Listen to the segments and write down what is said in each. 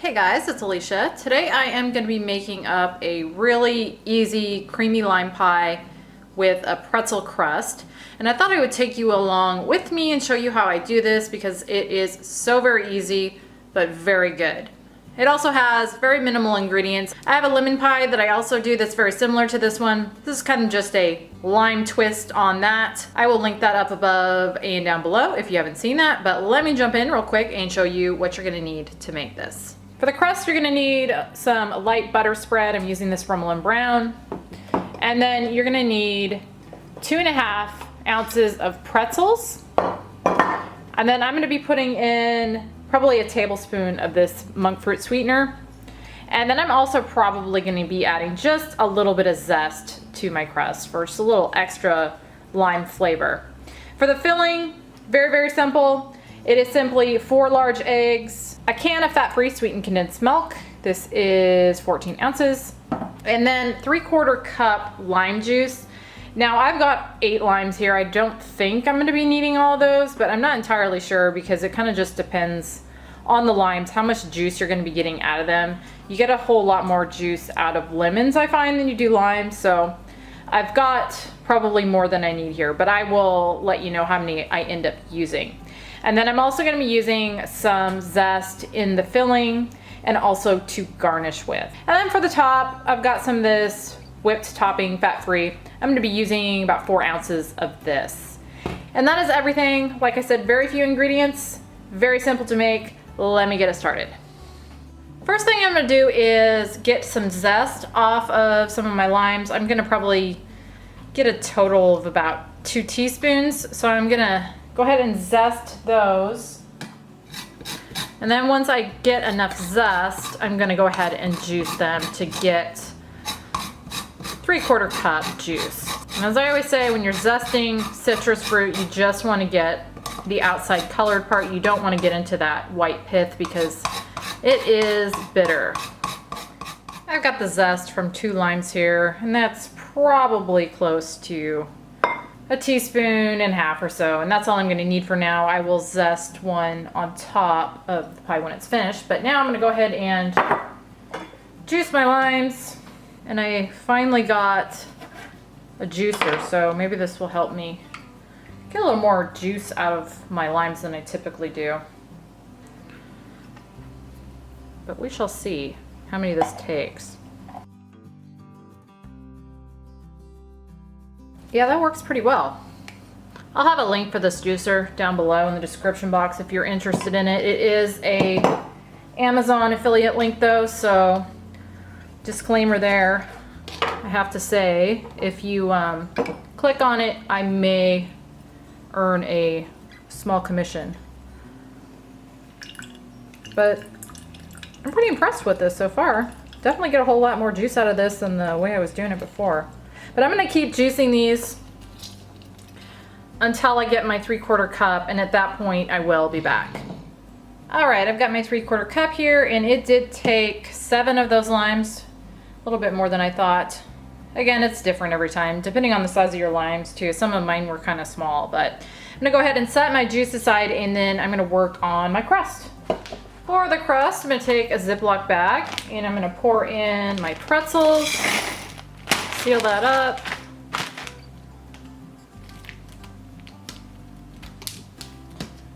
Hey guys, it's Alicia. Today I am going to be making up a really easy creamy lime pie with a pretzel crust. And I thought I would take you along with me and show you how I do this because it is so very easy but very good. It also has very minimal ingredients. I have a lemon pie that I also do that's very similar to this one. This is kind of just a lime twist on that. I will link that up above and down below if you haven't seen that, but let me jump in real quick and show you what you're gonna need to make this. For the crust, you're gonna need some light butter spread. I'm using this Brummel and Brown. And then you're gonna need 2.5 ounces of pretzels. And then I'm gonna be putting in probably a tablespoon of this monk fruit sweetener. And then I'm also probably going to be adding just a little bit of zest to my crust for just a little extra lime flavor. For the filling, very, very simple. It is simply 4 large eggs, a can of fat-free sweetened condensed milk. This is 14 ounces. And then 3/4 cup lime juice. Now I've got 8 limes here. I don't think I'm gonna be needing all of those, but I'm not entirely sure because it kind of just depends on the limes, how much juice you're gonna be getting out of them. You get a whole lot more juice out of lemons, I find, than you do limes. So I've got probably more than I need here, but I will let you know how many I end up using. And then I'm also gonna be using some zest in the filling and also to garnish with. And then for the top, I've got some of this whipped topping, fat-free. I'm gonna be using about 4 ounces of this. And that is everything. Like I said, very few ingredients, very simple to make. Let me get it started. First thing I'm gonna do is get some zest off of some of my limes. I'm gonna probably get a total of about 2 teaspoons. So I'm gonna go ahead and zest those. And then once I get enough zest, I'm gonna go ahead and juice them to get 3/4 cup juice. And as I always say, when you're zesting citrus fruit, you just want to get the outside colored part. You don't want to get into that white pith because it is bitter. I've got the zest from 2 limes here, and that's probably close to 1.5 teaspoons or so, and that's all I'm going to need for now. I will zest one on top of the pie when it's finished, but now I'm going to go ahead and juice my limes. And I finally got a juicer, so maybe this will help me get a little more juice out of my limes than I typically do. But we shall see how many this takes. Yeah, that works pretty well. I'll have a link for this juicer down below in the description box if you're interested in it. It is a Amazon affiliate link though, so disclaimer there. I have to say, if you click on it, I may earn a small commission. But I'm pretty impressed with this so far. Definitely get a whole lot more juice out of this than the way I was doing it before. But I'm going to keep juicing these until I get my 3/4 cup, and at that point I will be back. Alright, I've got my 3/4 cup here, and it did take 7 of those limes. A little bit more than I thought. Again, it's different every time, depending on the size of your limes too. Some of mine were kind of small, but I'm gonna go ahead and set my juice aside, and then I'm gonna work on my crust. For the crust, I'm gonna take a Ziploc bag, and I'm gonna pour in my pretzels, seal that up.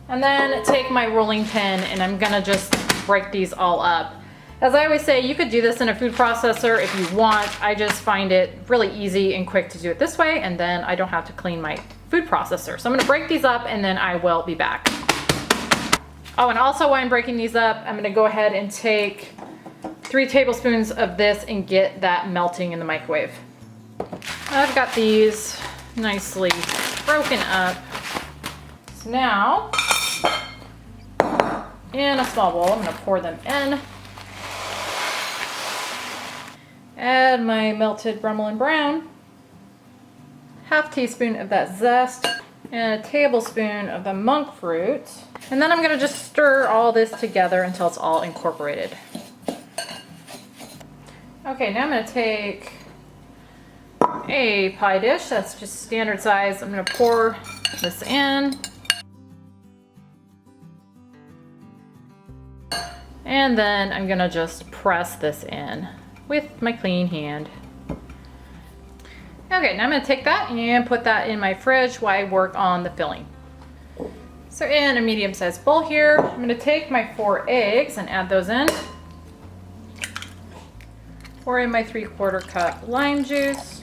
And then take my rolling pin, and I'm gonna just break these all up. As I always say, you could do this in a food processor if you want. I just find it really easy and quick to do it this way, and then I don't have to clean my food processor. So I'm gonna break these up, and then I will be back. Oh, and also while I'm breaking these up, I'm gonna go ahead and take 3 tablespoons of this and get that melting in the microwave. I've got these nicely broken up. So now, in a small bowl, I'm gonna pour them in. Add my melted Brummel and Brown, 1/2 teaspoon of that zest, and a tablespoon of the monk fruit. And then I'm gonna just stir all this together until it's all incorporated. Okay, now I'm gonna take a pie dish that's just standard size. I'm gonna pour this in. And then I'm gonna just press this in with my clean hand. Okay, now I'm gonna take that and put that in my fridge while I work on the filling. So in a medium-sized bowl here, I'm gonna take my 4 eggs and add those in. Pour in my 3/4 cup lime juice,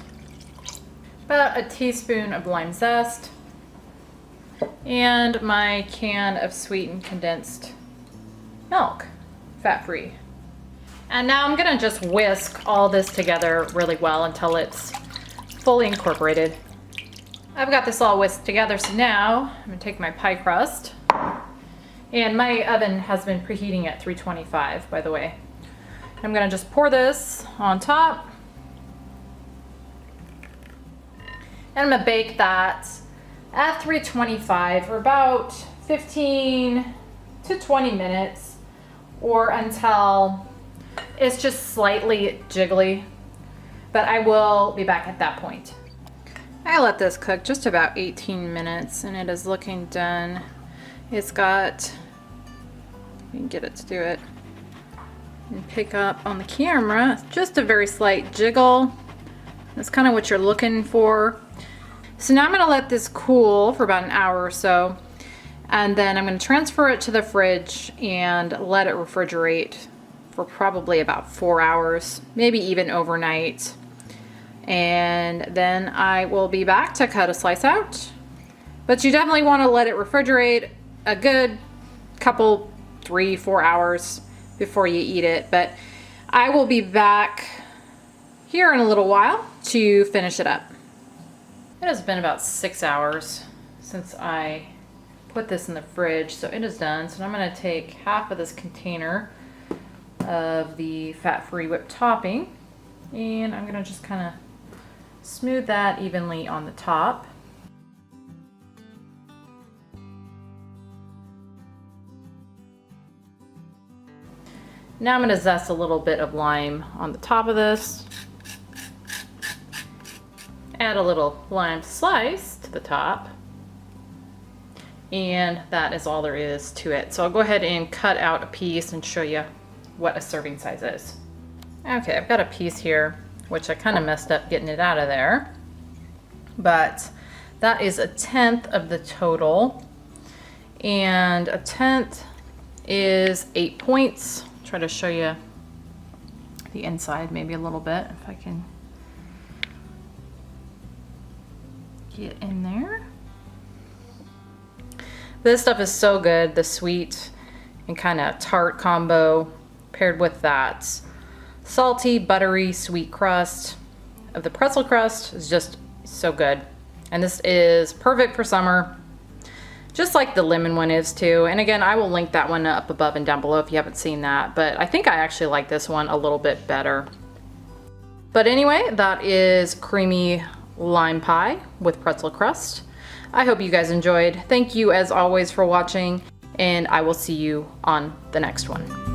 about a teaspoon of lime zest, and my can of sweetened condensed milk, fat-free. And now I'm gonna just whisk all this together really well until it's fully incorporated. I've got this all whisked together, so now I'm gonna take my pie crust, and my oven has been preheating at 325, by the way. I'm gonna just pour this on top, and I'm gonna bake that at 325 for about 15 to 20 minutes, or until it's just slightly jiggly, but I will be back at that point. I let this cook just about 18 minutes and it is looking done. It's got, you can get it to do it and pick up on the camera, just a very slight jiggle. That's kind of what you're looking for. So now I'm gonna let this cool for about an hour or so, and then I'm gonna transfer it to the fridge and let it refrigerate for probably about 4 hours, maybe even overnight. And then I will be back to cut a slice out. But you definitely want to let it refrigerate a good couple, 3-4 hours before you eat it. But I will be back here in a little while to finish it up. It has been about 6 hours since I put this in the fridge, so it is done. So I'm going to take half of this container of the fat-free whipped topping, and I'm going to just kind of smooth that evenly on the top. Now I'm going to zest a little bit of lime on the top of this. Add a little lime slice to the top. And that is all there is to it. So I'll go ahead and cut out a piece and show you what a serving size is. Okay, I've got a piece here, which I kind of messed up getting it out of there. But that is 1/10 of the total. And 1/10 is 8 points. Try to show you the inside maybe a little bit if I can get in there. This stuff is so good, the sweet and kind of tart combo paired with that salty, buttery, sweet crust of the pretzel crust is just so good. And this is perfect for summer, just like the lemon one is too. And again, I will link that one up above and down below if you haven't seen that, but I think I actually like this one a little bit better. But anyway, that is creamy lime pie with pretzel crust. I hope you guys enjoyed. Thank you as always for watching, and I will see you on the next one.